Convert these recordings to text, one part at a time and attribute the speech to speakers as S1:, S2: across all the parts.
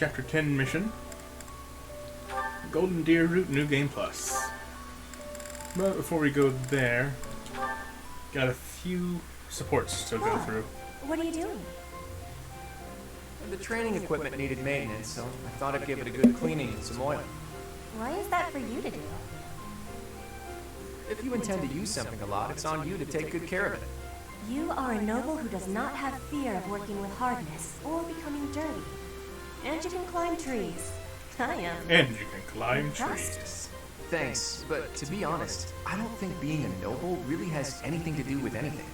S1: Chapter 10 mission. Golden Deer Route New Game Plus. But before we go there, got a few supports to go through.
S2: What are you doing?
S3: The training equipment needed maintenance, so I thought I'd give it a good cleaning and some oil.
S2: Why is that for you to do?
S3: If you intend to use something a lot, it's on you to take good care of it.
S2: You are a noble who does not have fear of working with hardness or becoming dirty. And you can climb trees. I am.
S1: And you can climb
S2: impressed.
S1: trees.
S3: Thanks, but to be honest, I don't think being a noble really has anything to do with anything.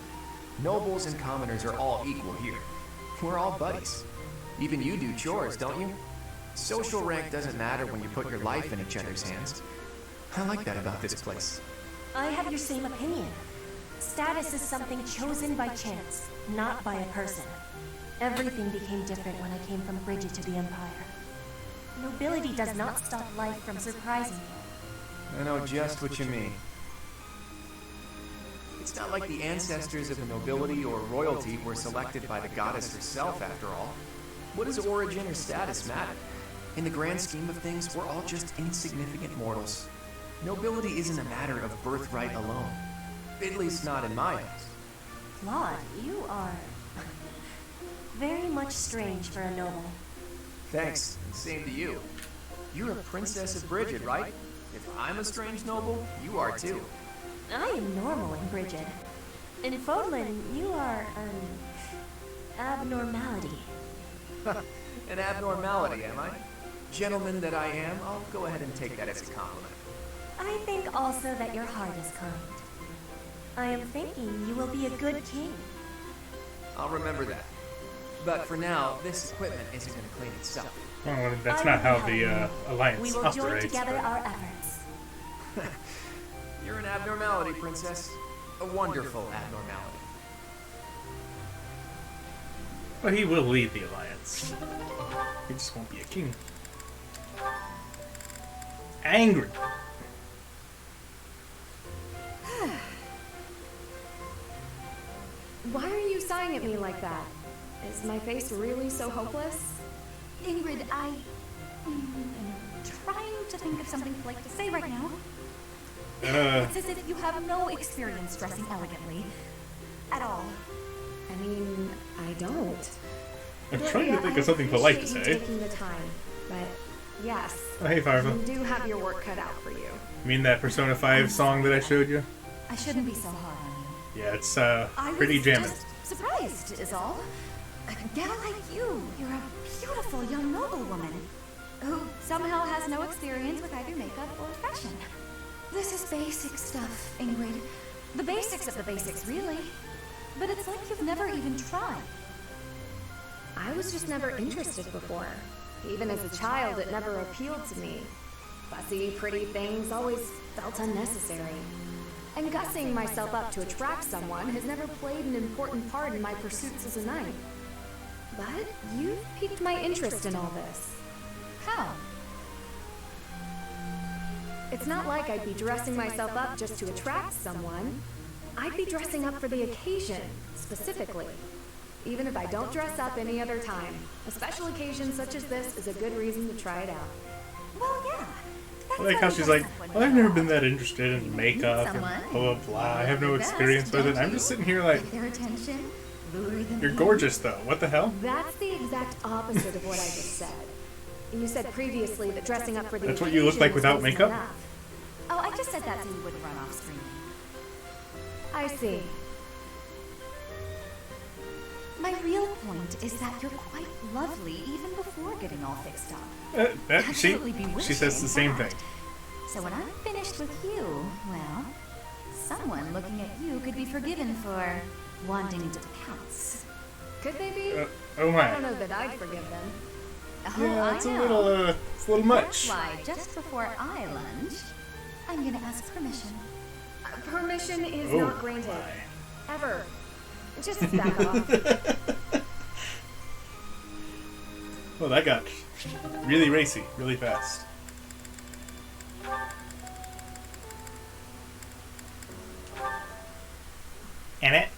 S3: Nobles and commoners are all equal here. We're all buddies. Even you do chores, don't you? Social rank doesn't matter when you put your life in each other's hands. I like that about this place.
S2: I have your same opinion. Status is something chosen by chance, not by a person. Everything became different when I came from Bridget to the Empire. Nobility does not stop life from surprising you.
S3: I know just what you mean. It's not like the ancestors of the nobility or royalty were selected by the goddess herself, after all. What does origin or status matter? In the grand scheme of things, we're all just insignificant mortals. Nobility isn't a matter of birthright alone. At least not in my eyes.
S2: Claude, you are very much strange for a noble.
S3: Thanks, and same to you. You're a princess of Bridget, right? If I'm a strange noble, you are too.
S2: I am normal in Bridget. In Fodlan, you are an abnormality.
S3: An abnormality, am I? Gentleman that I am, I'll go ahead and take that as a compliment.
S2: I think also that your heart is kind. I am thinking you will be a good king.
S3: I'll remember that. But for now, this equipment isn't going to clean itself.
S1: Well, that's not how the Alliance
S2: We will
S1: operates.
S2: join together our efforts.
S3: You're an abnormality, princess. A wonderful abnormality.
S1: But he will lead the Alliance. He just won't be a king. Angry.
S4: Why are you sighing at me like that? Is my face really so hopeless?
S5: Ingrid, I'm trying to think of something polite to say right now. It's as if you have no experience dressing elegantly. At all.
S4: I mean, I don't.
S1: I'm trying to think of something polite to say.
S4: Taking the time, but yes.
S1: Oh, hey, Farva.
S4: You do have your work cut out for you.
S1: You mean that Persona 5 song that I showed you?
S5: I shouldn't be so hard on you.
S1: Yeah, it's
S5: I
S1: pretty
S5: was
S1: jamming.
S5: just surprised, is all. A gal like you, you're a beautiful young noblewoman who somehow has no experience with either makeup or fashion. This is basic stuff, Ingrid. The basics of the basics, really. But it's like you've never even tried.
S4: I was just never interested before. Even as a child, it never appealed to me. Fussy, pretty things always felt unnecessary. And gussing myself up to attract someone has never played an important part in my pursuits as a knight. But you've piqued my interest in all this.
S5: How?
S4: It's not like I'd be dressing myself up just to attract someone. I'd be dressing up for the occasion, specifically. Even if I don't dress up any other time, a special occasion such as this is a good reason to try it out.
S5: Well, yeah.
S1: I like how she's like, well, I've never been that interested in makeup and blah blah blah. I have no experience with it. I'm just sitting here like,
S5: Their attention, lure them
S1: you're
S5: in.
S1: gorgeous though. What the hell?
S4: That's the exact opposite of what I just said. You said previously that dressing up for the
S1: That's what you look like
S4: occasion
S1: without
S4: wasn't
S1: makeup?
S4: enough.
S5: Oh, I just said that so you wouldn't run off screen.
S4: I see.
S5: My real point is that you're quite lovely even before getting all fixed up. Absolutely bewitching,
S1: she says the same
S5: in
S1: thing.
S5: fact. So when I'm finished with you, well, someone looking at you could be forgiven for wanting to pounce.
S4: Could they be?
S1: Oh
S4: I don't
S1: my.
S4: know that I'd forgive them.
S5: Oh,
S1: Yeah,
S5: I
S1: it's a
S5: know.
S1: little
S5: That's
S1: much.
S5: why, just before I lunch, I'm gonna ask permission.
S4: Permission is
S1: Oh,
S4: not granted.
S1: my.
S4: Ever. Just back off.
S1: Well, that got really racy, really fast. And it.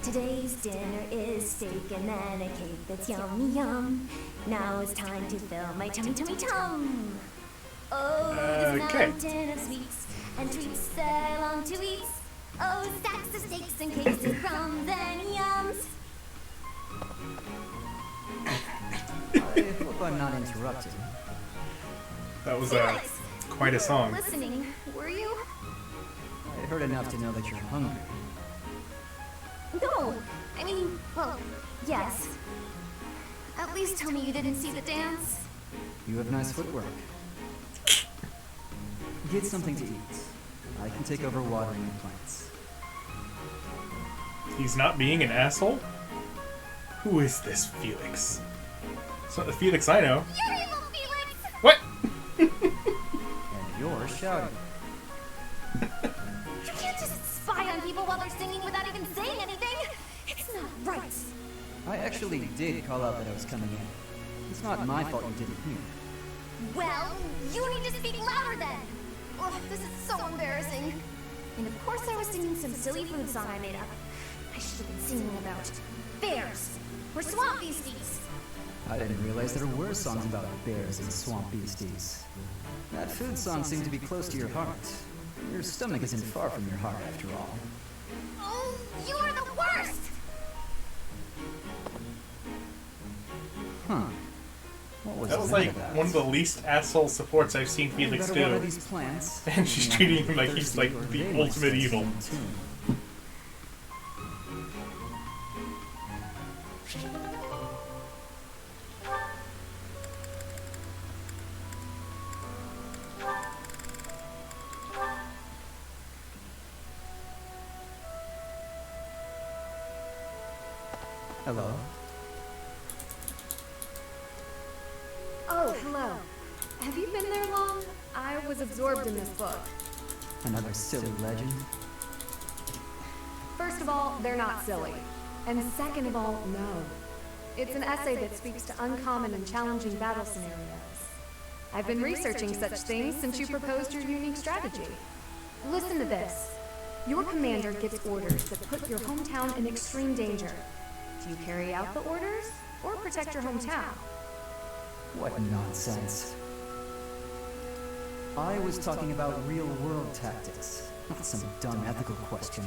S2: Today's dinner is steak and then a cake that's yummy yum. Now it's time to fill my tummy tummy tum. Oh, this
S1: Okay.
S2: mountain of sweets and treats that I long to eat. Oh, stacks of steaks and cakes and crumbs and yums.
S6: I hope I'm not interrupting.
S1: That was
S2: Felix,
S1: quite a song.
S2: listening, were you?
S6: I heard enough to know that you're hungry.
S2: No, I mean, well, yes. At least tell me you didn't see the dance.
S6: You have nice footwork. Get something to eat. I can take over watering the plants.
S1: He's not being an asshole? Who is this Felix? It's not the Felix I know.
S2: You're evil, Felix!
S1: What?
S6: And you're shouting.
S2: You can't just spy on people while they're singing without even saying anything. It's not right.
S6: I actually did call out that I was coming in. It's not my fault you didn't hear.
S2: Well, you need to speak louder then. Ugh, this is so embarrassing. And of course I was singing some silly food song I made up. I should have been singing about bears or swamp beasties.
S6: I didn't realize there were songs about bears and swamp beasties. That food song seemed to be close to your heart. Your stomach isn't far from your heart, after all.
S2: Oh, you are the worst!
S6: Huh. What was
S1: That was
S6: that
S1: like
S6: about?
S1: one of the least asshole supports I've seen Felix
S6: Better water
S1: do.
S6: these plants.
S1: And she's
S6: Maybe
S1: treating
S6: I'm
S1: him like he's
S6: thirsty,
S1: like
S6: or
S1: the
S6: they might
S1: ultimate
S6: start
S1: evil.
S6: singing too. Hello?
S4: Oh, hello. Have you been there long? I was absorbed in this book.
S6: Another silly legend?
S4: First of all, they're not silly. And second of all, no. It's an essay that speaks to uncommon and challenging battle scenarios. I've been researching such things since you proposed your unique strategy. Listen to this. Your commander gives orders that put your hometown in extreme danger. Do you carry out the orders or protect your hometown?
S6: What nonsense. I was talking about real-world tactics, not some dumb ethical question.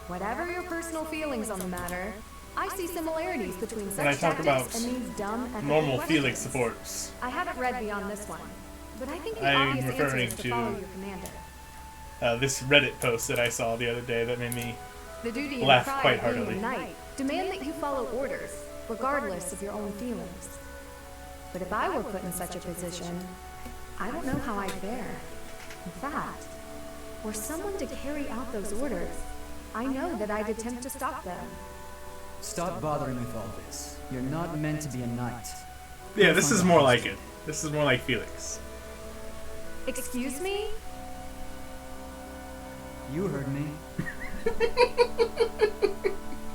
S4: Whatever your personal feelings on the matter, I see similarities between such
S1: When I talk
S4: tactics
S1: about
S4: and these dumb ethical
S1: Normal
S4: questions.
S1: Felix supports.
S4: I haven't read beyond this one, but I think the
S1: I'm
S4: obvious answer
S1: referring
S4: is to
S1: to-
S4: follow your commander.
S1: This Reddit post that I saw the other day that made me
S4: The duty and
S1: laugh
S4: pride
S1: quite
S4: of being
S1: heartily.
S4: a knight demand that you follow orders, regardless of your own feelings. But if I were put in such a position, I don't know how I'd fare. In fact, were someone to carry out those orders, I know that I'd attempt to stop them.
S6: Stop bothering with all this. You're not meant to be a knight.
S1: Yeah, this is more like it. This is more like Felix.
S4: Excuse me?
S6: You heard me.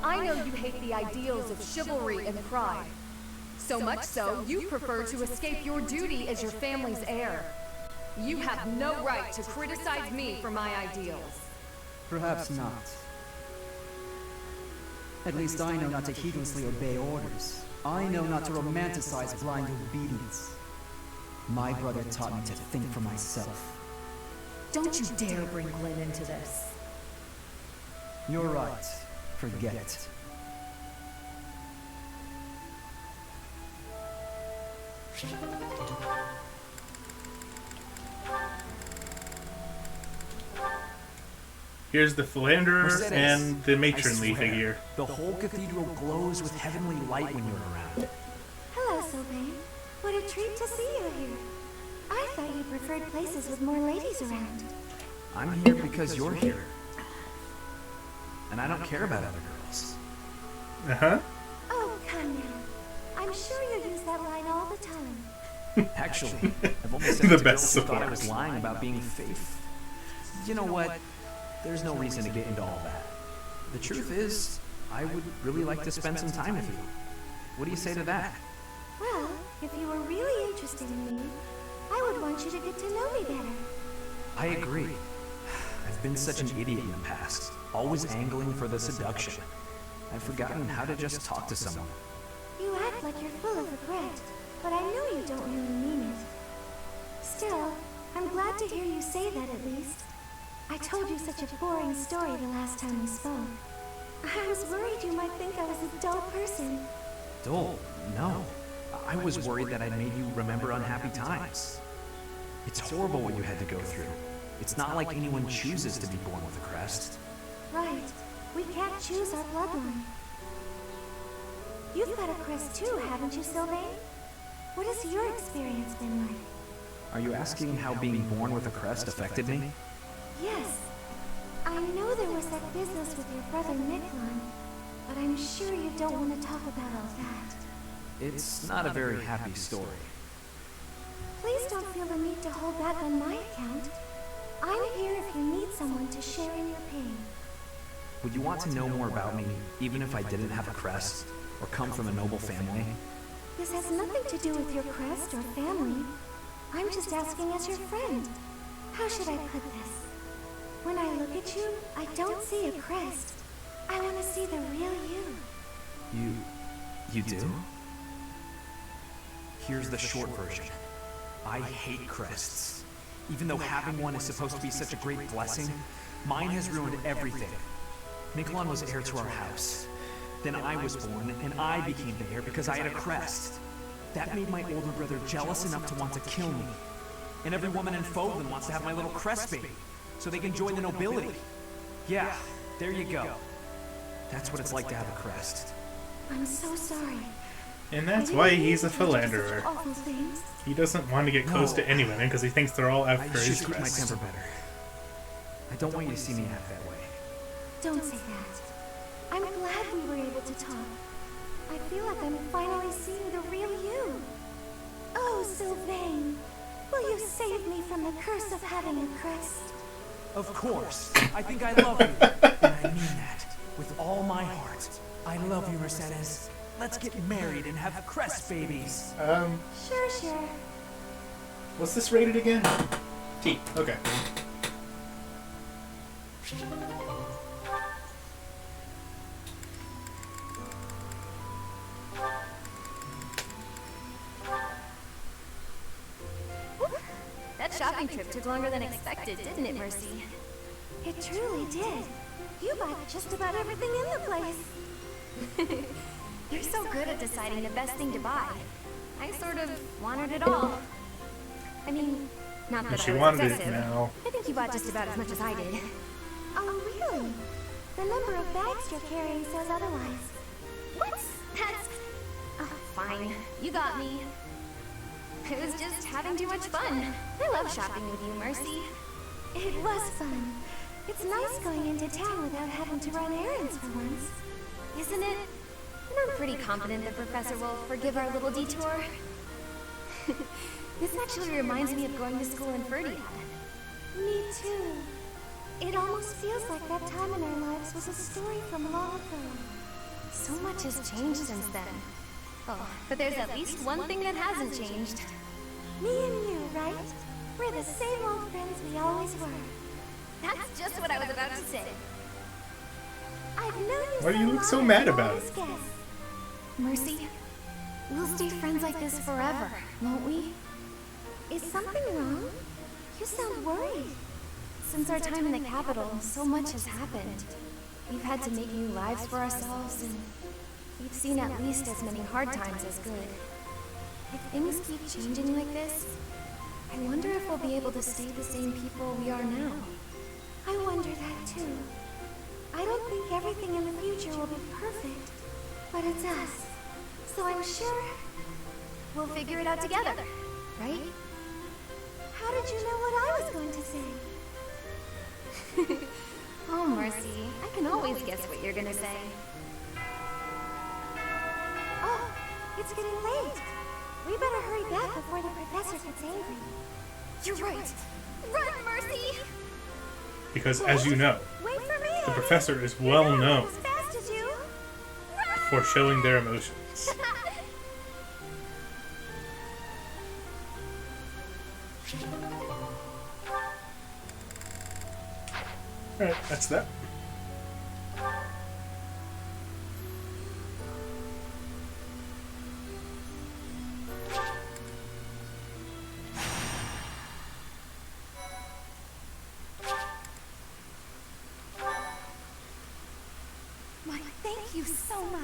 S4: I know you hate the ideals of chivalry and pride. So much so, you prefer to escape your duty as your family's heir. You have no right to criticize me for my ideals.
S6: Perhaps not. At least I know not to heedlessly obey orders. I know not to romanticize blind obedience. My brother taught me to think for myself.
S4: Don't you dare bring Glenn into this.
S6: You're right. Forget it.
S1: Here's the philanderer
S7: Mercedes,
S1: and the
S7: I
S1: matronly
S7: swear,
S1: figure.
S7: The whole cathedral glows with heavenly light when you're around.
S5: Hello, Sylvain. What a treat to see you here. I thought you preferred places with more ladies around.
S7: I'm here because you're here. And I don't care about other girls.
S1: Uh-huh.
S5: Oh, come now. I'm sure you use that line all the time.
S7: Actually, I've only said
S1: The
S7: it to
S1: best
S7: girls who thought I
S1: support.
S7: was lying about being faith. You know what? There's no reason to get into all that. The truth is, I would really like to spend some time with you. What do you say to that?
S5: Well, if you were really interested in me, I would want you to get to know me better.
S7: I agree. I've been such an idiot in the past, always angling for the seduction. I've forgotten how to just talk to someone.
S5: You act like you're full of regret. say that at least. I told you such a boring story the last time we spoke. I was worried you might think I was a dull person.
S7: Dull? No. I was worried that I'd made you remember unhappy times. It's horrible what you had to go through. It's not like anyone chooses to be born with a crest.
S5: Right. We can't choose our bloodline. You've got a crest too, haven't you, Sylvain? What has your experience been like?
S7: Are you asking how being born with a crest affected me?
S5: Yes. I know there was that business with your brother Niklon, but I'm sure you don't want to talk about all that.
S7: It's not a very happy story.
S5: Please don't feel the need to hold back on my account. I'm here if you need someone to share in your pain.
S7: Would you want to know more about me, even if I didn't have a crest, or come from a noble family?
S5: This has nothing to do with your crest or family. I'm just asking as your friend. How should I put this? When I look at you, I don't see a crest. I want to see the real you.
S7: You do? Here's the short version. I hate crests. Even though having one is supposed to be such a great blessing, mine has ruined everything. Niklon was heir to our house. Then I was born, and I became the heir because I had a crest. That made my older brother jealous enough to want to kill me. And every woman in Fodlan wants to have my little crest baby, so they can join the nobility. Yeah, there you go. That's what it's like to have a crest.
S5: I'm so sorry.
S1: And that's why he's a philanderer.
S5: Awful things.
S1: He doesn't want to get close to any women because he thinks they're all
S7: I
S1: after
S7: should
S1: his
S7: keep my
S1: crest.
S7: temper better. I don't want you to see me act that way.
S5: Don't say that. I'm glad we were able to talk. I feel like I'm finally seeing the real you. Oh, Sylvain, will you save me from the curse of having a crest?
S7: Of course. I think I love you. And I mean that. With all my heart. I love you, Mercedes. Let's get married and have crest babies.
S5: Sure.
S1: What's this rated again? T. Okay.
S4: That shopping trip took longer than expected, didn't it, Mercy?
S5: It truly did. You bought just about everything in the place.
S4: You're so good at deciding the best thing to buy. I sort of wanted it all. I mean, not that
S1: She
S4: I was
S1: wanted it
S4: excessive.
S1: now.
S4: I think you bought just about as much as I did.
S5: Oh, really? The number of bags you're carrying says otherwise.
S4: What? That's... Oh, fine. You got me. I was just having too much fun. I love shopping with you, Mercy.
S5: It was fun. It's nice going into town without having to run errands for once.
S4: Isn't it? And I'm pretty confident the professor will forgive our little detour. This actually reminds me of going to school in Ferdiad.
S5: Me too. It almost feels like that time in our lives was a story from long ago.
S4: So much has changed since then. Oh, but there's at least one thing that hasn't changed.
S5: Me and you, right? We're the same old friends we always were.
S4: That's just what I was about to say.
S5: I've known you
S1: Why do you
S5: so
S1: look so
S5: long,
S1: mad
S5: I can
S1: about
S5: always
S1: it?
S5: guess.
S4: Mercy, we'll stay friends like this forever, won't we?
S5: Is something wrong? You sound worried.
S4: Since our time in the capital, so much has happened. We've had to make new lives for ourselves, and we've seen at least as many hard times as good. If things keep changing like this, I wonder if we'll be able to stay the same people we are now.
S5: I wonder that too. I don't think everything in the future will be perfect, but it's us. So I'm sure
S4: We'll figure it out together, right?
S5: How did you know what I was going to say?
S4: Oh, Mercy, I can always guess what you're gonna say.
S5: Oh, it's getting late. We better hurry back before the professor gets angry.
S4: You're right. Run, Mercy!
S1: Because, as you know,
S5: Wait for me,
S1: the
S5: Eddie.
S1: professor is well known
S5: As fast as you.
S1: for showing their emotions. Alright, that's that.
S5: Thank you so much.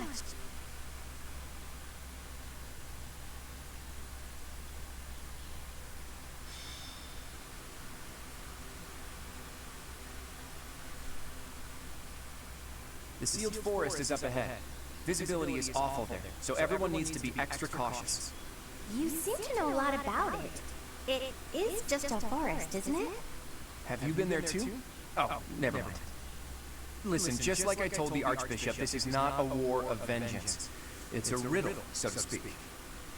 S3: The sealed forest is up ahead. Visibility is awful there, so everyone needs to be extra cautious.
S5: You seem to know a lot about it. It is just a forest, isn't it?
S3: Have you been there too? Oh, never mind. Listen, just like I told the Archbishop, this is not a war of vengeance. It's a riddle, so to speak.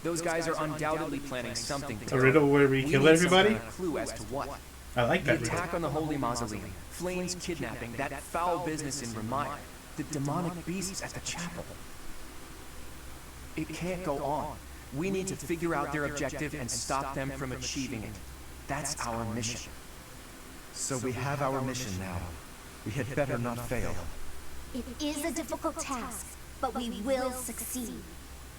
S3: Those guys are undoubtedly planning something.
S1: A riddle where we kill everybody?
S3: Some kind of clue as to what.
S1: I like that
S3: The
S1: riddle.
S3: attack on the Holy Mausoleum, Flame's kidnapping, that foul business in Ramaya, the demonic beasts at the chapel. It can't go on. We need to figure out their objective and stop them from achieving it. That's our mission.
S8: So we have our mission now. We had better not fail.
S5: It is a difficult task, but we will succeed.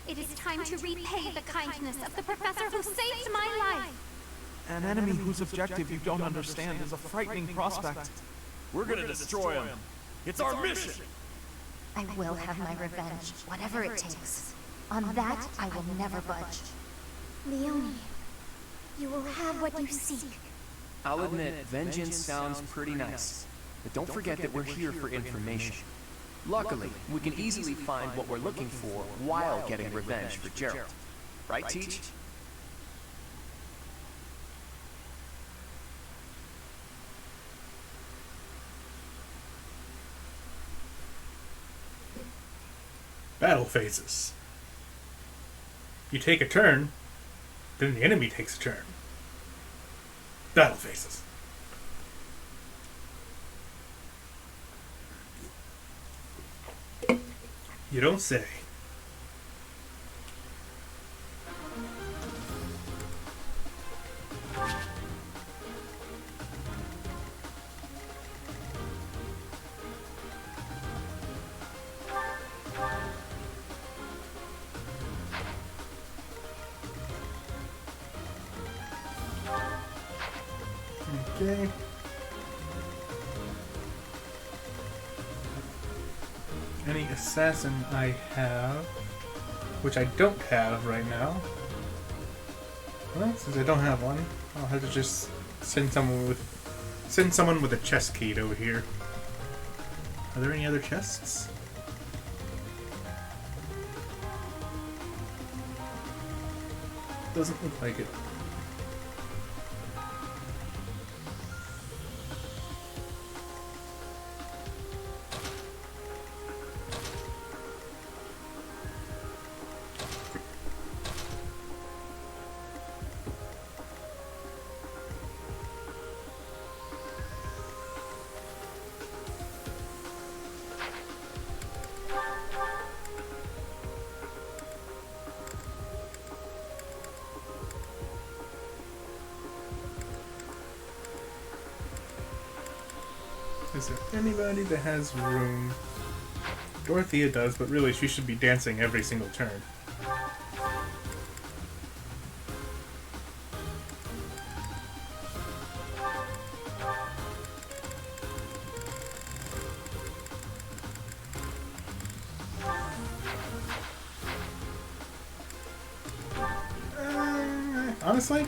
S5: It is time to repay the kindness of the professor who saved my life.
S9: An enemy whose objective you don't understand is a frightening prospect.
S10: We're gonna destroy him. It's our mission.
S5: I will have my revenge, whatever it takes. On that, I will never budge. Leonie, you will have what you seek.
S3: I'll admit, vengeance sounds pretty nice. But don't forget that we're here for information. Luckily, we can easily find what we're looking for while getting revenge for Gerald. Right, Teach?
S1: Battle phases. You take a turn, then the enemy takes a turn. Battle phases. You don't say. Okay. Any assassin I have, which I don't have right now. Well, since I don't have one, I'll have to just send someone with a chest key over here. Are there any other chests? Doesn't look like it. Is there anybody that has room? Dorothea does, but really she should be dancing every single turn. Honestly,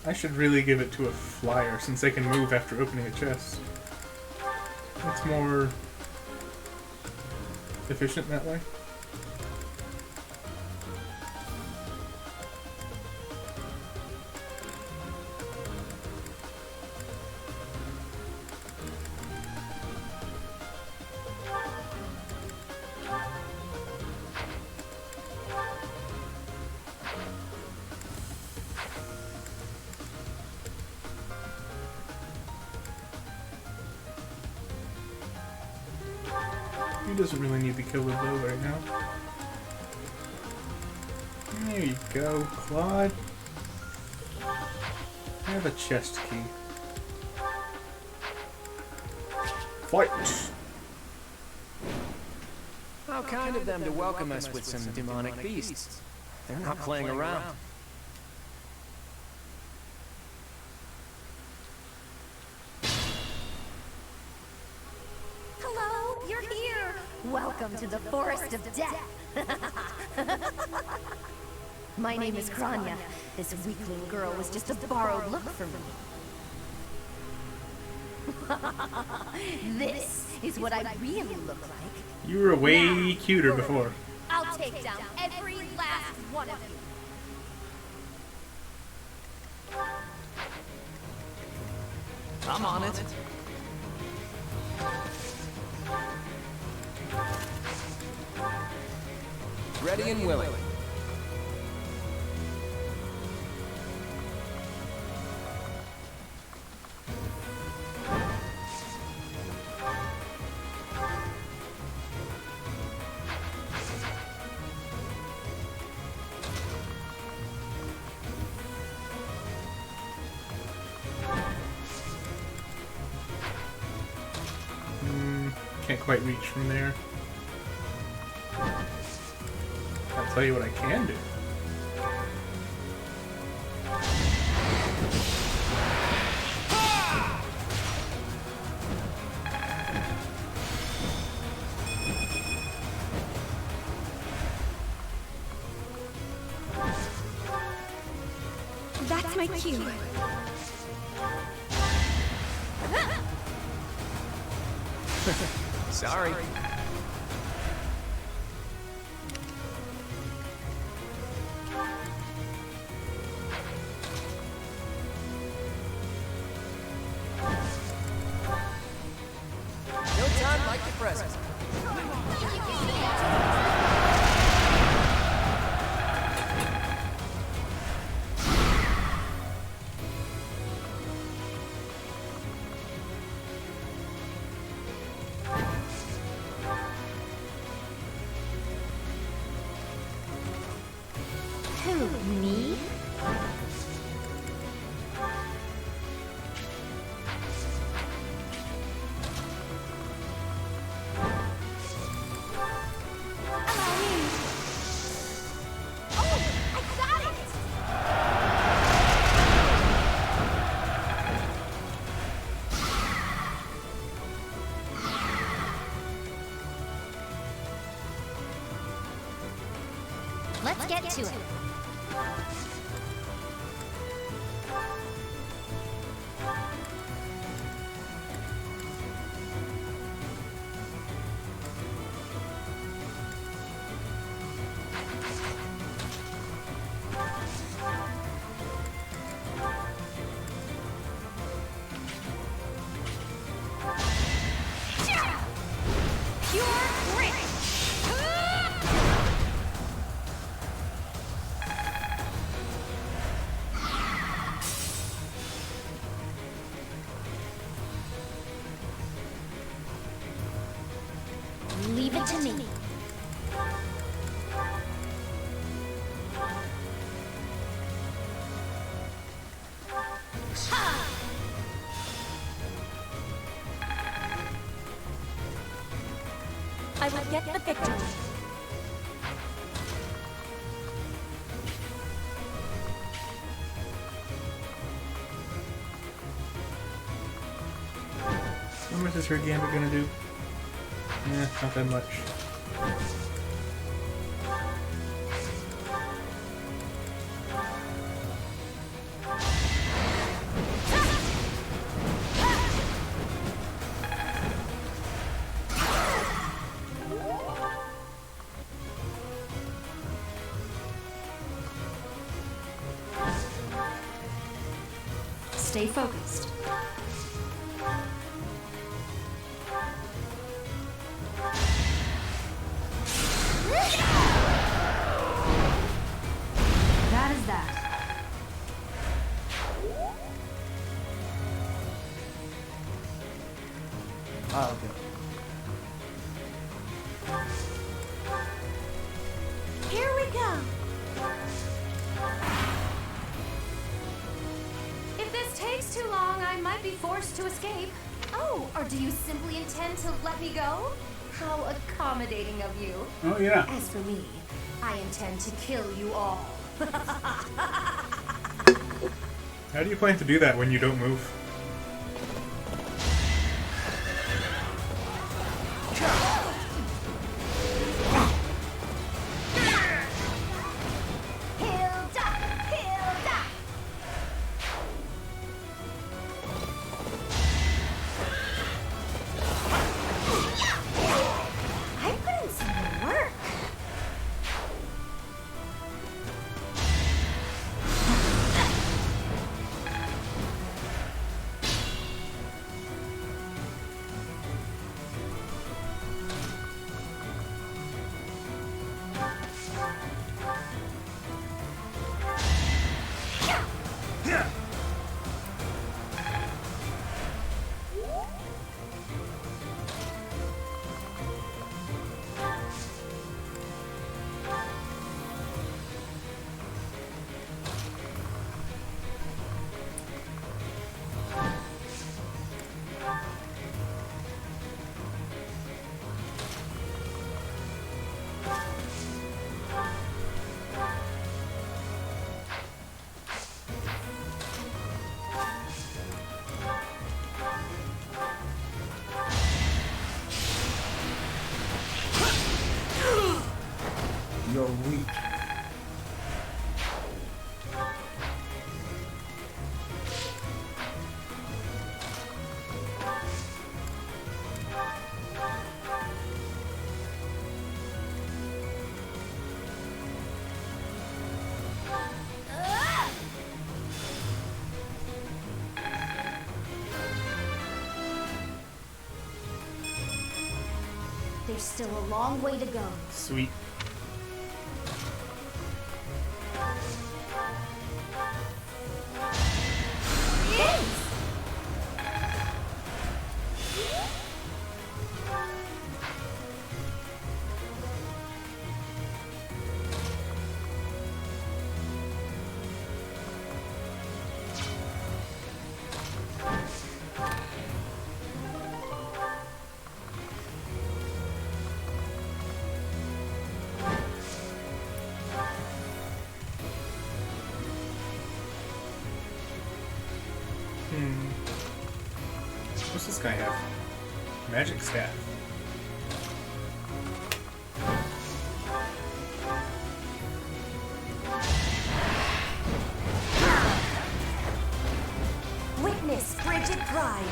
S1: I should really give it to a flyer since they can move after opening a chest. It's more efficient that way. He doesn't really need to kill the bow right now. There you go, Claude. I have a chest key. Fight!
S3: How kind of them to welcome us with some demonic beasts. They're not playing around.
S5: Hello, you're here. Welcome. Welcome to the Forest of Death. My name is Kranya. This weakling girl was just a borrowed look for me. This is what I really look like.
S1: You were way
S5: Now,
S1: cuter
S5: for
S1: before.
S5: me, I'll take down every last one of you.
S3: I'm on it. Ready and willing.
S1: Can't quite reach from there. I'll tell you what I can do.
S5: That's my cue.
S3: Sorry. No time like the present.
S5: Who, me? Allow me. Oh, I got it! Let's get to it. Pure grit! Leave it to me.
S2: I will get the victory.
S1: How much is her gambit gonna do? Eh, not that much.
S2: Stay focused.
S5: That is that.
S8: I'll go.
S5: Here we go. If this takes too long, I might be forced to escape. Oh, or do you simply intend to let me go? How accommodating of you.
S1: Oh yeah.
S5: As for me, I intend to kill you all.
S1: How do you plan to do that when you don't move?
S5: there's still a long way to go.
S1: Sweet. What's this guy have? Magic staff.
S2: Witness frigid pride.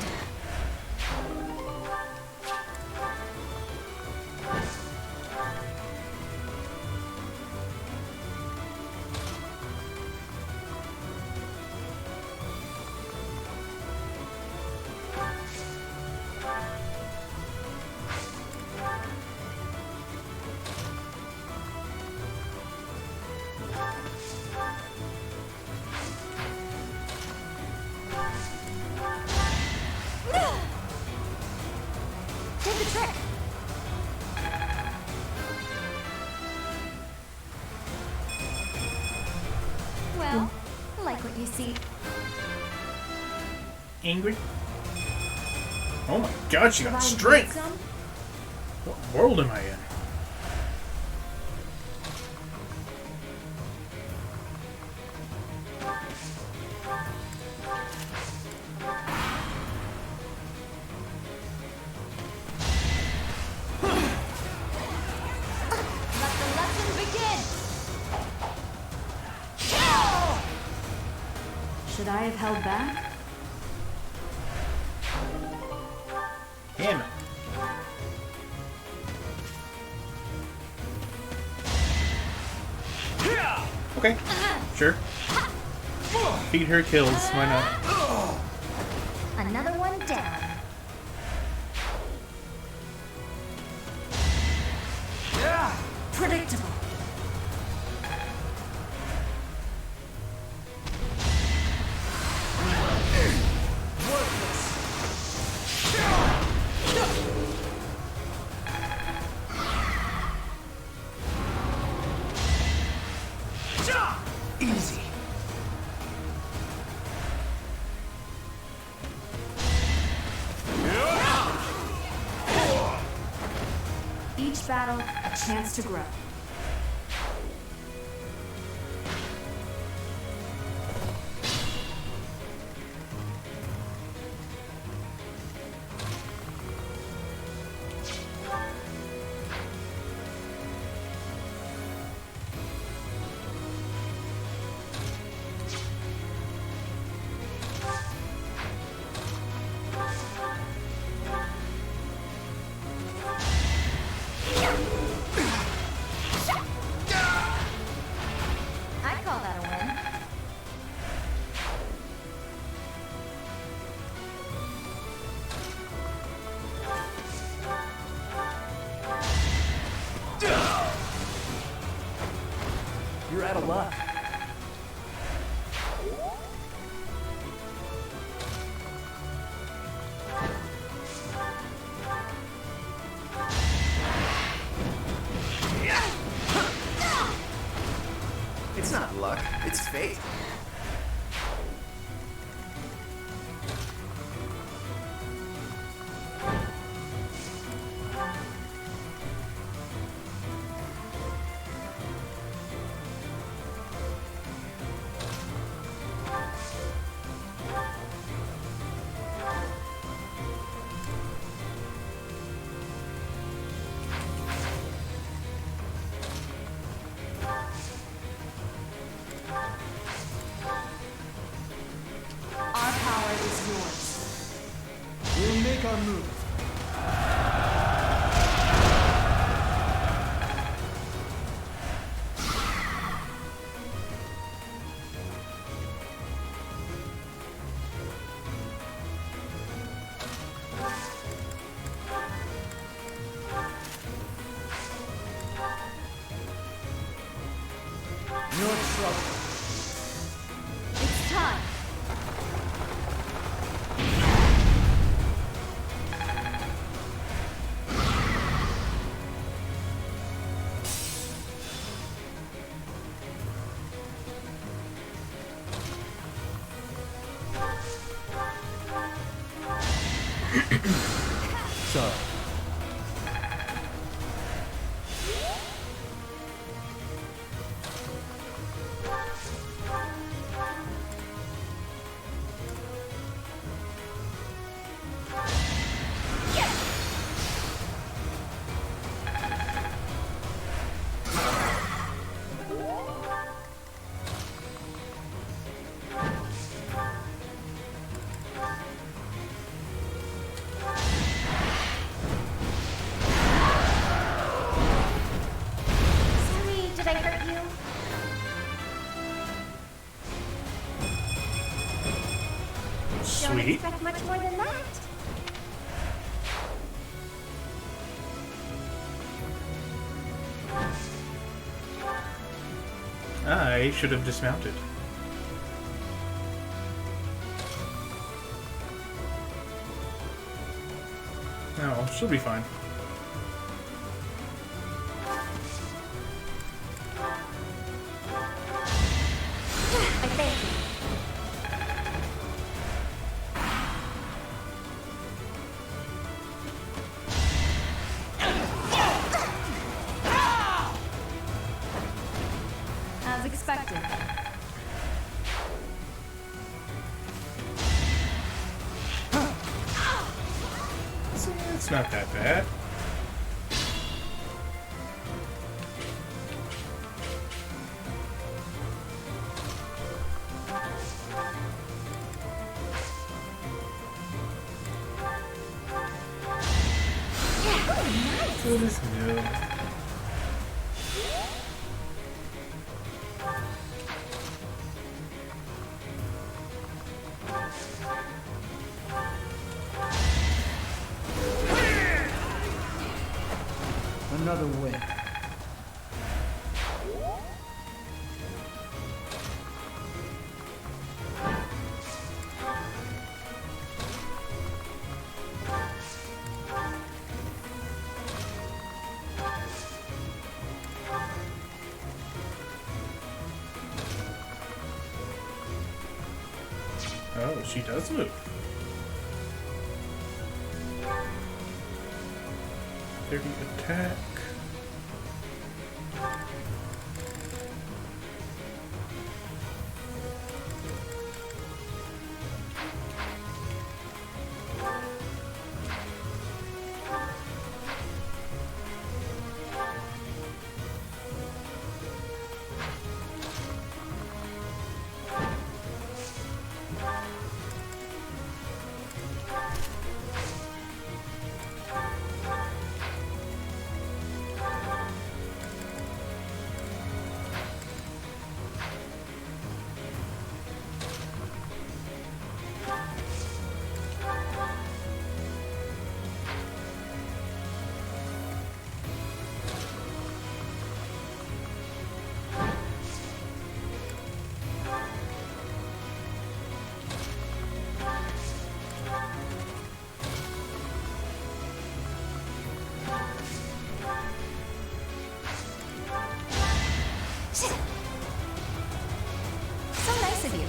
S2: Did the trick.
S5: Well, like what you see.
S1: Angry? Oh my god, she got
S2: Divine
S1: strength!
S2: wisdom?
S1: What world am I in?
S5: Let the lesson begin!
S4: Should I have held back?
S1: Damn it. Okay, sure. Feed her kills, why not?
S5: Another one down.
S2: Predictable.
S3: Easy.
S4: Each battle, a chance to grow.
S5: I call that a win.
S3: You're out of luck. It's not luck, it's fate.
S2: Our power is yours.
S8: We'll make our move.
S5: global. It's time.
S6: So,
S2: Sorry, did I hurt you? Don't
S1: Sweet.
S2: expect much more than that.
S1: I should have dismounted. Oh, she'll be fine.
S2: I thank you.
S5: As expected.
S1: It's not that bad. What is new?
S6: another win.
S1: Oh, she does move. 30 attack.
S5: So nice of you.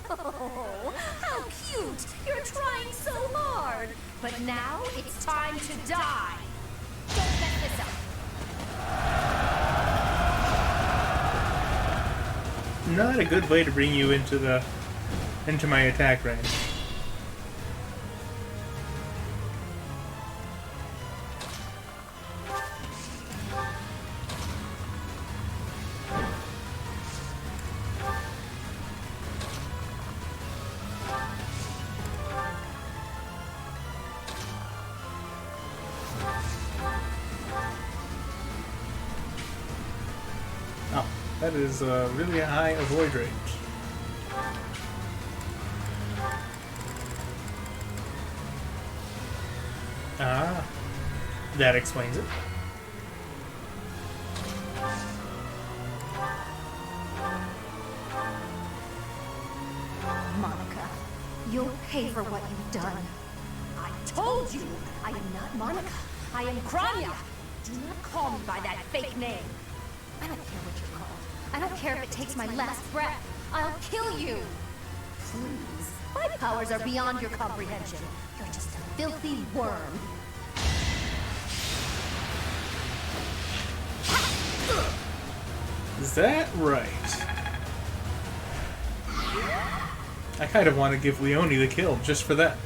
S4: Oh, how cute! You're trying so hard. But now it's time to die. Don't mess this up.
S1: Not a good way to bring you into my attack range. Oh, that is a really high avoid range. Ah, that explains it.
S5: Monica, you'll pay for what you've done. I told you, I am not Monica. I am Kranya. Do not call me by that fake name. I don't care what you're called. I don't care if it takes my last breath. I'll kill you. Please. My powers are beyond your comprehension. You're just a filthy worm.
S1: Is that right? I kind of want to give Leone the kill just for that.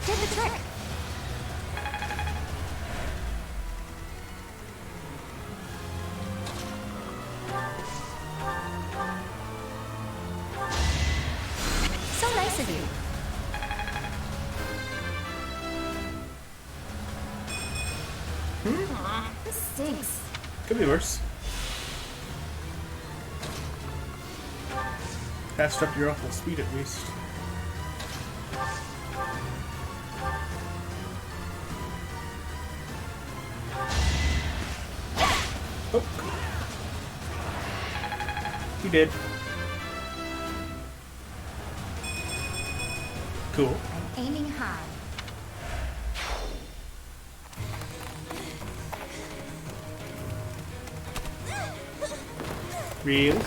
S5: Did the trick. So nice of you. Aw, this stinks.
S1: Could be worse. Passed up your awful speed at least. Oh. He did. Cool.
S5: I'm aiming high.
S1: Really?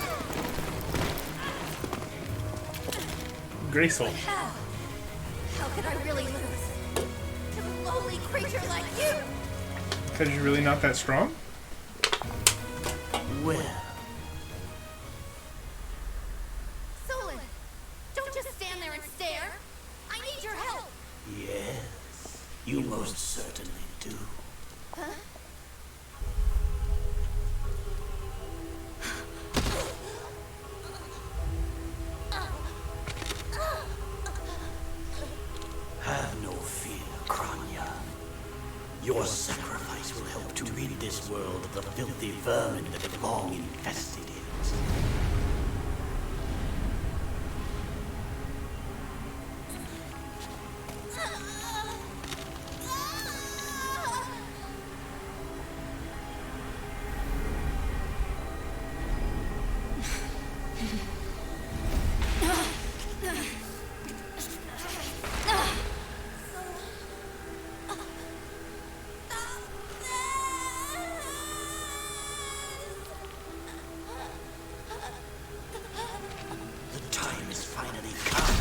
S1: Graceful.
S5: How could I really lose to a lowly creature like you?
S1: Because you're really not that strong?
S10: Well,
S5: Solon, don't just stand there and stare. I need your help.
S10: yes, you most certainly do.
S5: Huh?
S10: Have no fear, Kranya. Your sacrifice will help to rid this world of the filthy vermin that have long infested it. The time has finally come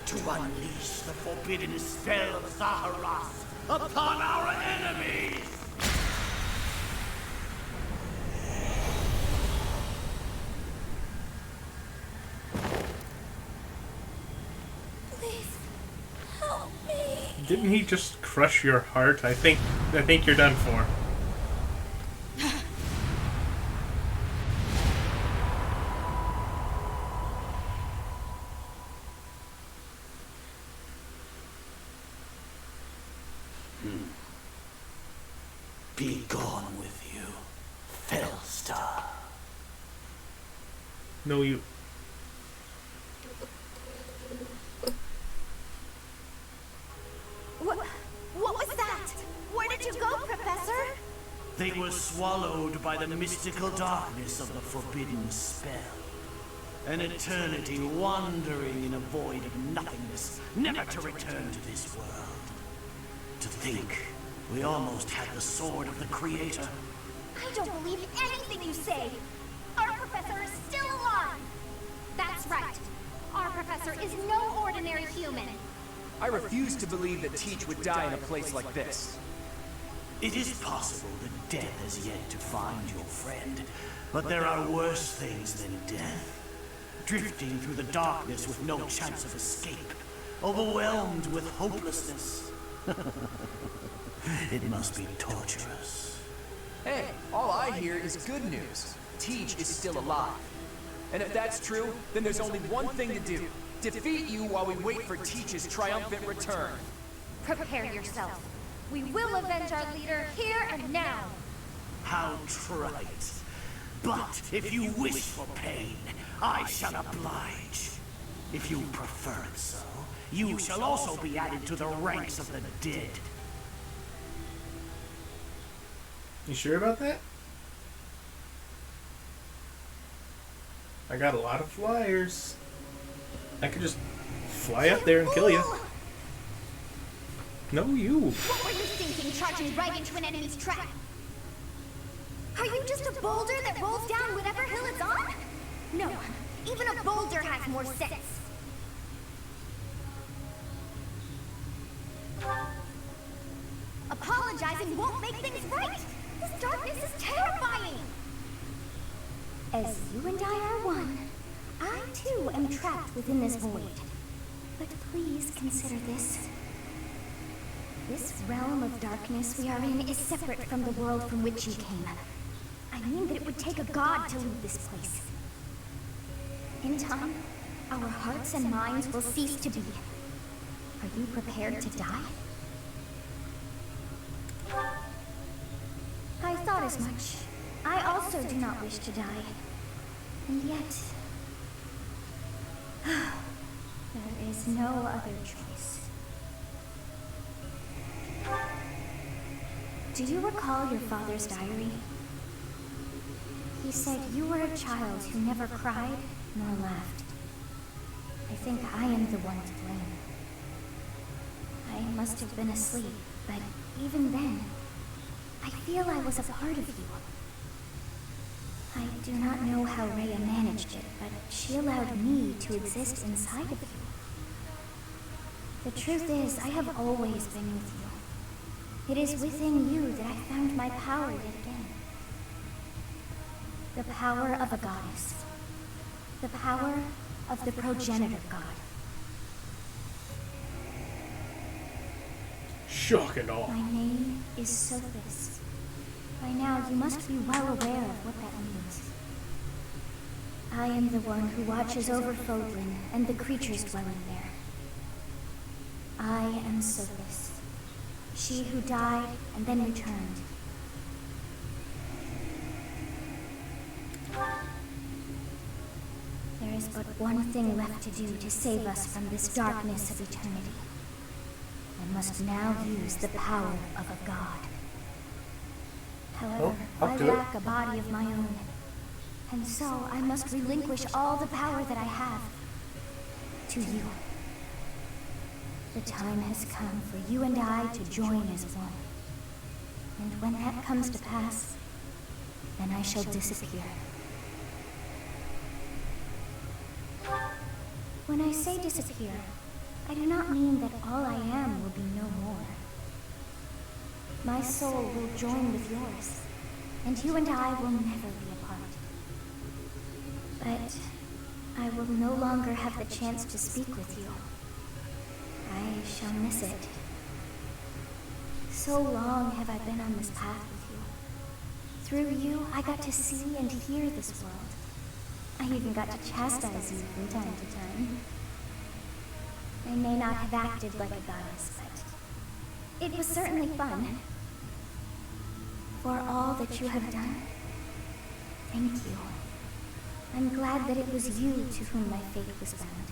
S10: to unleash the forbidden spell of Zaharas upon our enemies!
S5: Please help me.
S1: Didn't he just crush your heart? I think you're done for.
S10: Be gone with you, Fellstar.
S1: No, you.
S5: What was that? Where did you go, Professor?
S10: They were swallowed by the mystical darkness of the forbidden spell. An eternity wandering in a void of nothingness, never to return to this world. To think, we almost had the sword of the Creator.
S5: I don't believe anything you say. Our professor is still alive. That's right. Our professor is no ordinary human.
S7: I refuse to believe that Teach would die in a place like this.
S10: It is possible that death has yet to find your friend, but there are worse things than death. Drifting through the darkness with no chance of escape, overwhelmed with hopelessness. It must be torturous.
S3: Hey, all I hear is good news. Teach is still alive. And if that's true, then there's only one thing to do. Defeat you while we wait for Teach's triumphant return.
S4: Prepare yourself. We will avenge our leader here and now.
S10: How trite. But if you wish for pain, I shall oblige. If you prefer it so, you shall also be added to the ranks of the dead.
S1: You sure about that? I got a lot of flyers. I could just fly up there and kill you. No, you.
S5: What were you thinking, charging right into an enemy's trap? Are you just a boulder that rolls down whatever hill it's on? No, even a boulder has more sense. Apologizing won't make things right. This darkness is terrifying. As you and I are one, I too am trapped within this void. But please consider this. This realm of darkness we are in is separate from the world from which you came. I mean that it would take a god to leave this place. In time, our hearts and minds will cease to be. Are you prepared to die? I thought as much. I also do not wish to die. And yet... there is no other choice. Do you recall your father's diary? He said you were a child who never cried nor laughed. I think I am the one to blame. I must have been asleep, but even then, I feel I was a part of you. I do not know how Rhea managed it, but she allowed me to exist inside of you. The truth is, I have always been with you. It is within you that I found my power yet again. The power of a goddess. The power of the progenitor god.
S1: Shock and awe.
S5: My name is Sophis. By now, you must be well aware of what that means. I am the one who watches over Fodlan and the creatures dwelling there. I am Sophis. She who died and then returned. There is but one thing left to do to save us from this darkness of eternity. I must now use the power of a god. However, I lack a body of my own. And so I must relinquish all the power that I have to you. The time has come for you and I to join as one. And when that comes to pass, then I shall disappear. When I say disappear, I do not mean that all I am will be no more. My soul will join with yours, and you and I will never be apart. But I will no longer have the chance to speak with you. I shall miss it. So long have I been on this path with you. Through you, I got to see and hear this world. I even got to chastise you from time to time. I may not have acted like a goddess, but it was certainly fun. For all that you have done, thank you. I'm glad that it was you to whom my fate was bound.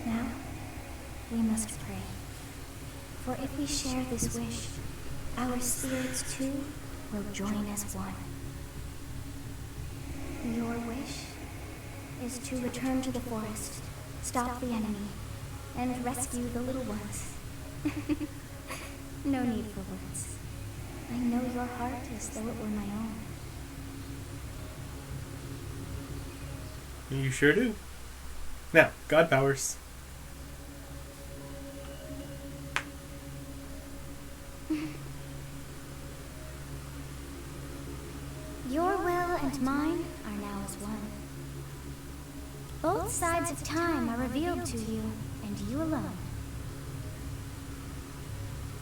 S5: Now, we must pray. For if we share this wish, our spirits too will join as one. Your wish is to return to the forest, stop the enemy, and rescue the little ones. No need for words. I know your heart as though it were my own.
S1: You sure do. Now, god powers.
S5: Your will and mine are now as one. Both sides of time are revealed to you, and you alone.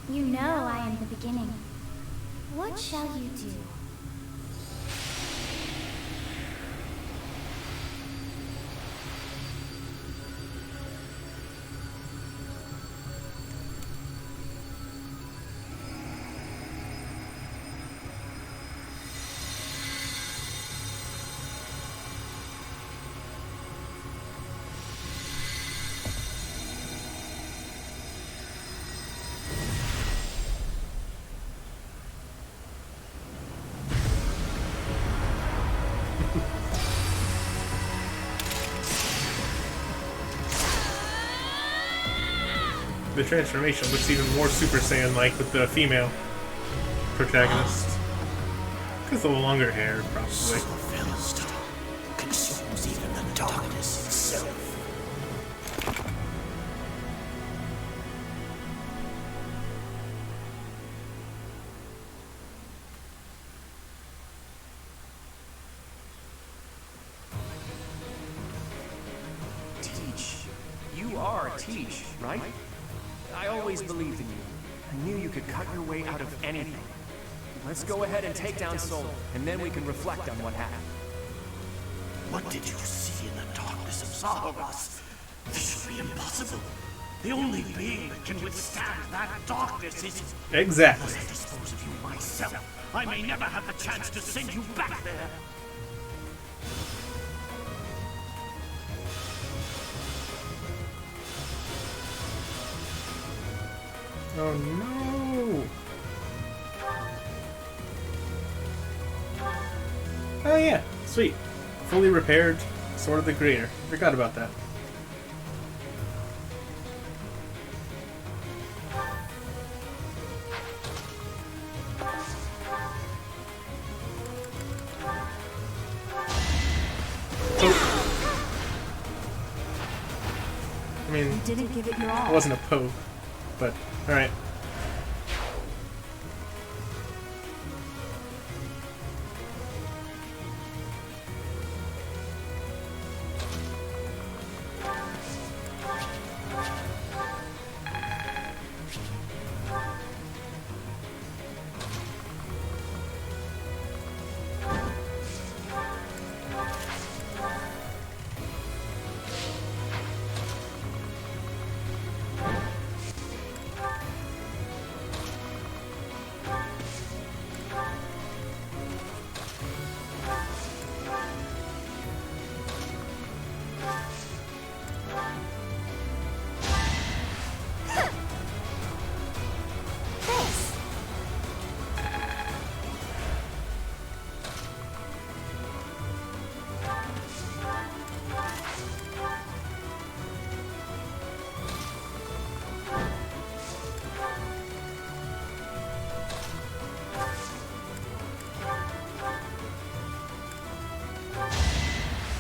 S5: You know I am the beginning. What shall you do?
S1: The transformation looks even more Super Saiyan-like with the female protagonist. Because of the longer hair, probably.
S10: Philistine consumes even the darkness itself.
S3: Teach. You are Teach, right? I always believed in you. I knew you could cut your way out of anything. Let's go ahead and take down Soul, and then we can reflect on what happened.
S10: What did you see in the darkness of Zaharas? This should be impossible. The only being that can withstand that darkness is...
S1: Exactly.
S10: Unless I dispose of you myself, I may never have the chance to send you back there.
S1: Oh no! Oh yeah, sweet. Fully repaired Sword of the Creator. Forgot about that. Oh. I mean,
S2: You didn't give it your all.
S1: it wasn't a poke, but alright.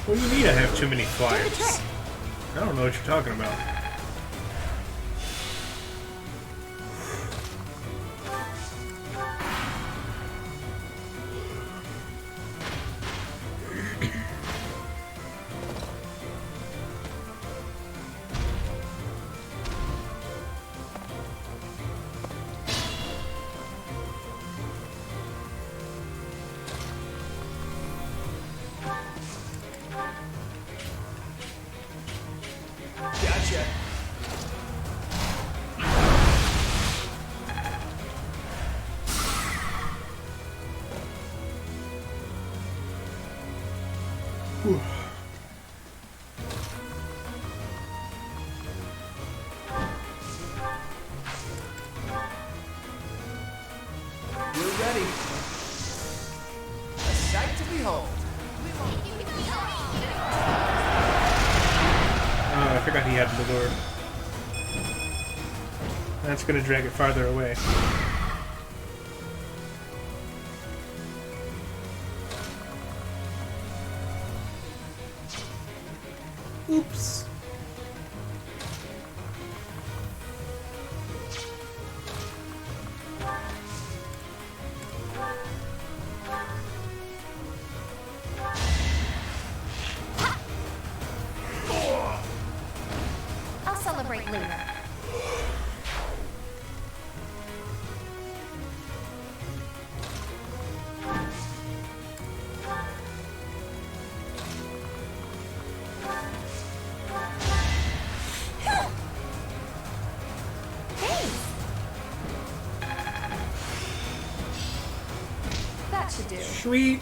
S1: What do you mean I have too many flyers? I don't know what you're talking about.
S3: Gotcha.
S1: Whew.
S3: We're ready. A sight to behold.
S1: Oh, I forgot he had the lure. That's gonna drag it farther away. Oops.
S5: celebrate later. That should do.
S1: Sweet.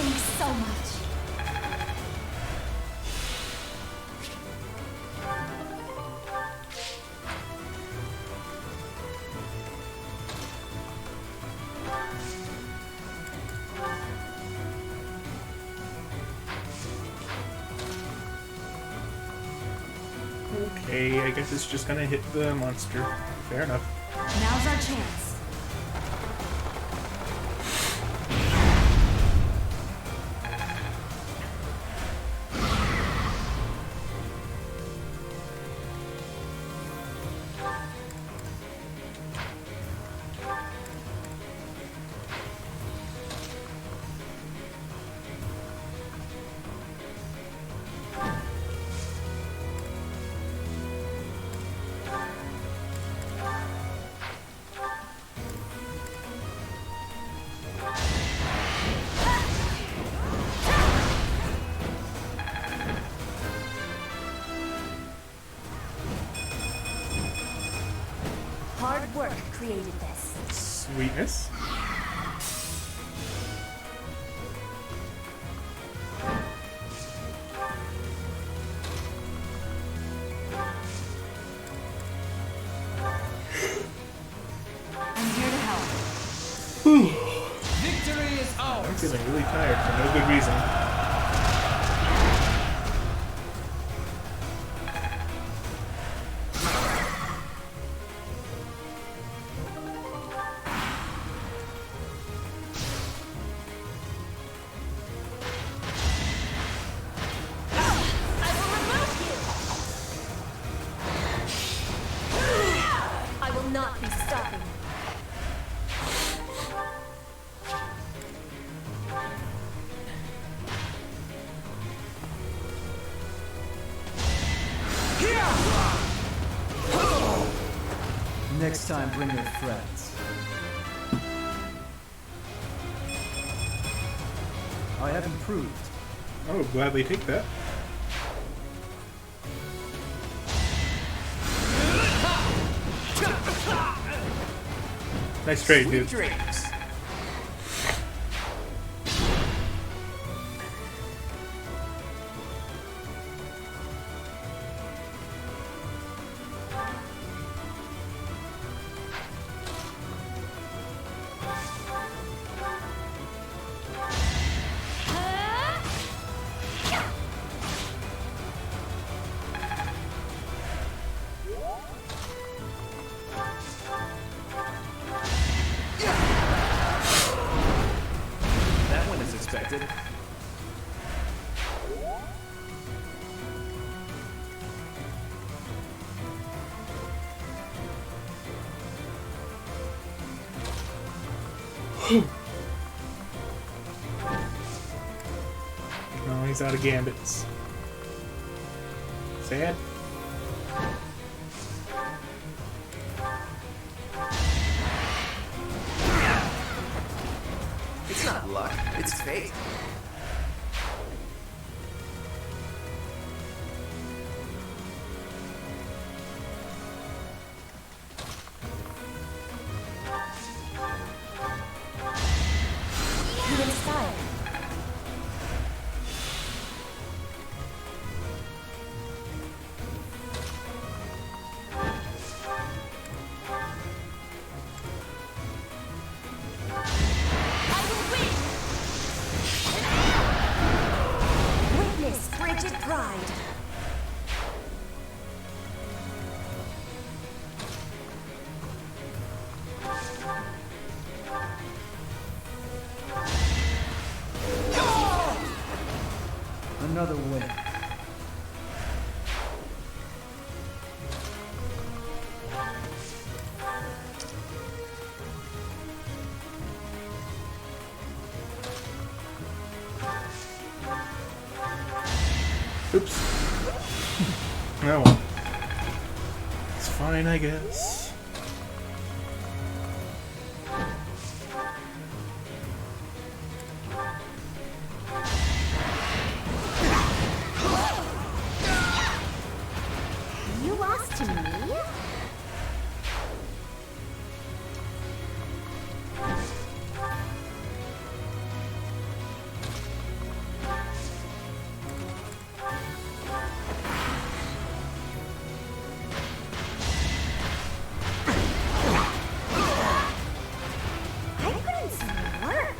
S5: Thanks so much.
S1: Okay, I guess it's just gonna hit the monster. Fair enough.
S5: Now's our chance.
S2: Hard work created this.
S1: Sweetness.
S5: I'm here to help.
S7: Victory is ours!
S1: I'm feeling really tired for no good reason.
S2: I will not be stopping.
S6: Next time, bring your friends. I have improved.
S1: I would gladly take that. Nice trade,
S3: Sweet
S1: dude.
S3: dreams. That one is expected.
S1: No, he's out of gambits. Sad.
S3: It's not luck, it's fate.
S2: You inspire. I will win!
S6: another way.
S1: Oops. Oh well. It's fine, I guess.
S2: You lost to me? I couldn't see you work.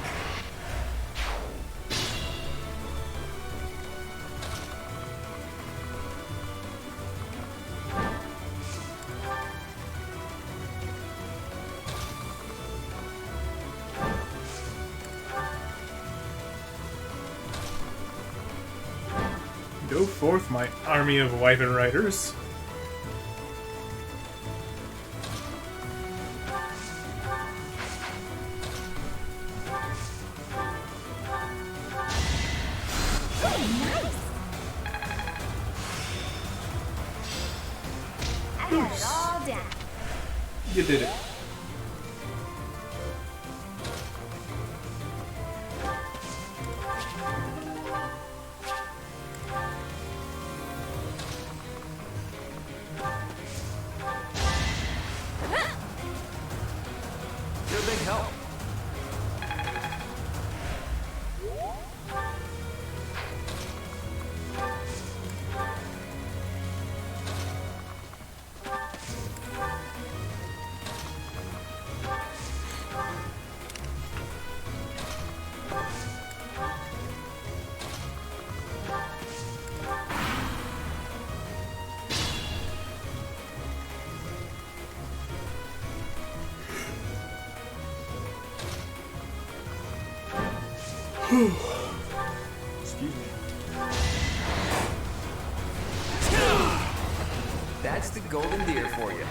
S1: Go forth, my army of Wyvern Riders.
S2: I had it all down.
S1: You did it.
S3: You're a big help.
S1: Excuse me.
S3: That's the golden deer for you.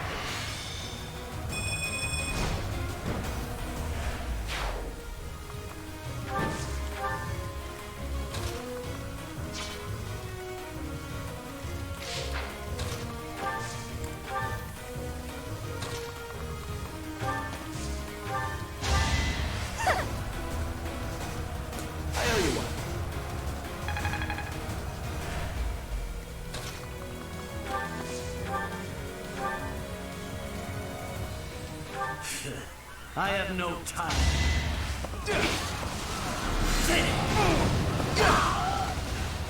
S3: I owe you one.
S10: I have no time.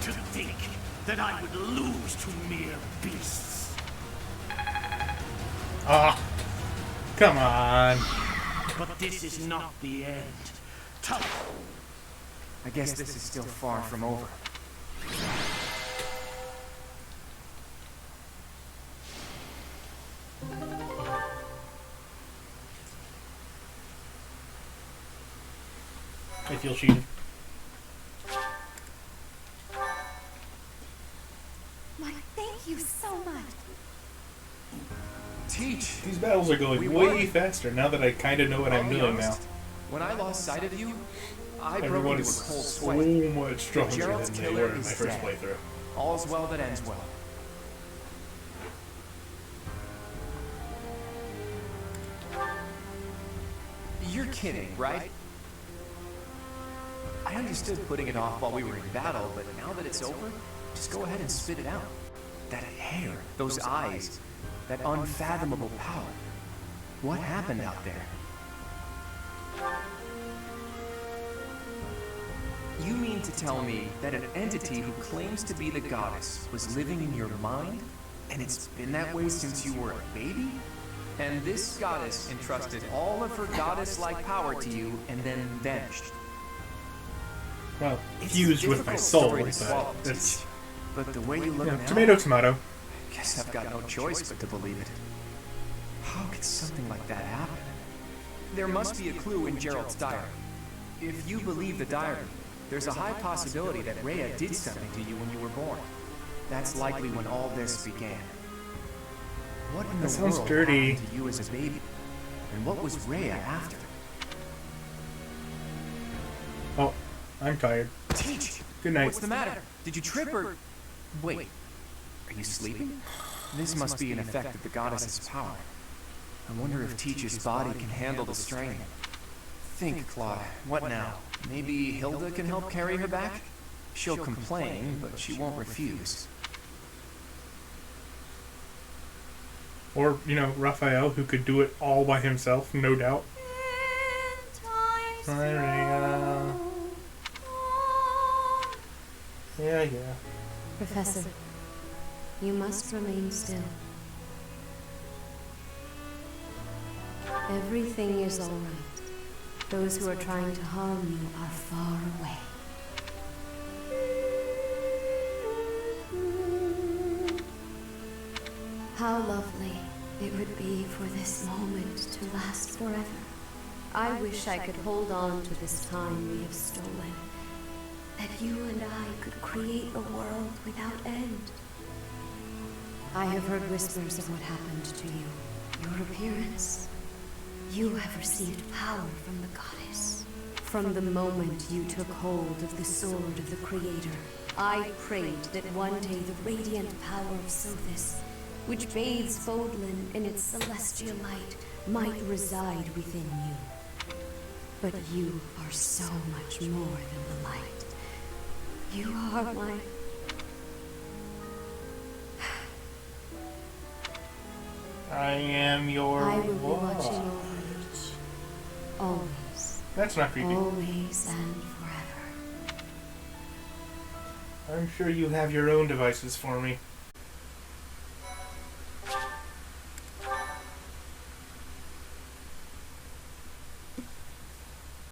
S10: To think that I would lose to mere beasts.
S1: Ah, come on.
S10: But this is not the end. Tough.
S3: I guess this is still far from over.
S1: I feel cheated.
S5: Mike, thank you so much.
S3: Teach.
S1: These battles are going
S3: We
S1: way
S3: won.
S1: faster now that I kind of know what I'm
S3: I'll be
S1: doing now.
S3: honest, when I lost sight of you, I broke
S1: Everyone
S3: into
S1: is
S3: a cold
S1: so
S3: sweat.
S1: much stronger
S3: Gerald's
S1: than they
S3: killer
S1: were in my
S3: is
S1: first
S3: dead.
S1: playthrough.
S3: All's well that ends well. You're kidding, right? I understood putting it off while we were in battle, but now that it's over, just go ahead and spit it out. That hair, those eyes, that unfathomable power. What happened out there? You mean to tell me that an entity who claims to be the goddess was living in your mind? And it's been that way since you were a baby? And this goddess entrusted all of her goddess-like power to you and then vanished.
S1: Well,
S3: It's
S1: fused
S3: a
S1: with my
S3: difficult
S1: soul,
S3: story to swallow,
S1: but it's
S3: Teach. But the way you look now,
S1: tomato, tomato.
S3: I guess I've got no choice but to believe it. How could something like that happen? There must be a clue in Gerald's diary. If you believe the diary, there's a high possibility that Rhea did something to you when you were born. That's likely when all this began. What in
S1: That
S3: the
S1: sounds
S3: world
S1: dirty.
S3: happened to you as a baby? And what was Rhea after?
S1: Oh, I'm tired.
S3: Teach!
S1: Good night.
S3: What's the matter? Did you trip or... Wait, are you sleeping? This must be an effect of the goddess's power. I wonder if Teach's body can handle the strain. Think, Claude. What now? Maybe Hilda can help carry her back? She'll complain, but she won't refuse.
S1: Or, you know, Raphael, who could do it all by himself, no doubt. Maria. Yeah.
S2: Professor, you must remain still. Everything is all right. Those who are trying to harm you are far away. How lovely it would be for this moment to last forever. I wish I could hold on to this time we have stolen. That you and I could create a world without end. I have heard whispers of what happened to you. Your appearance. You have received power from the goddess. From the moment you took hold of the sword of the Creator, I prayed that one day the radiant power of Sothis, which bathes Fodlan in its celestial light, might reside within you. But you are so much more than the light. You are my...
S1: I am your
S2: I will be
S1: wall.
S2: watching over you. Always.
S1: That's not creepy.
S2: Always and forever.
S1: I'm sure you have your own devices for me.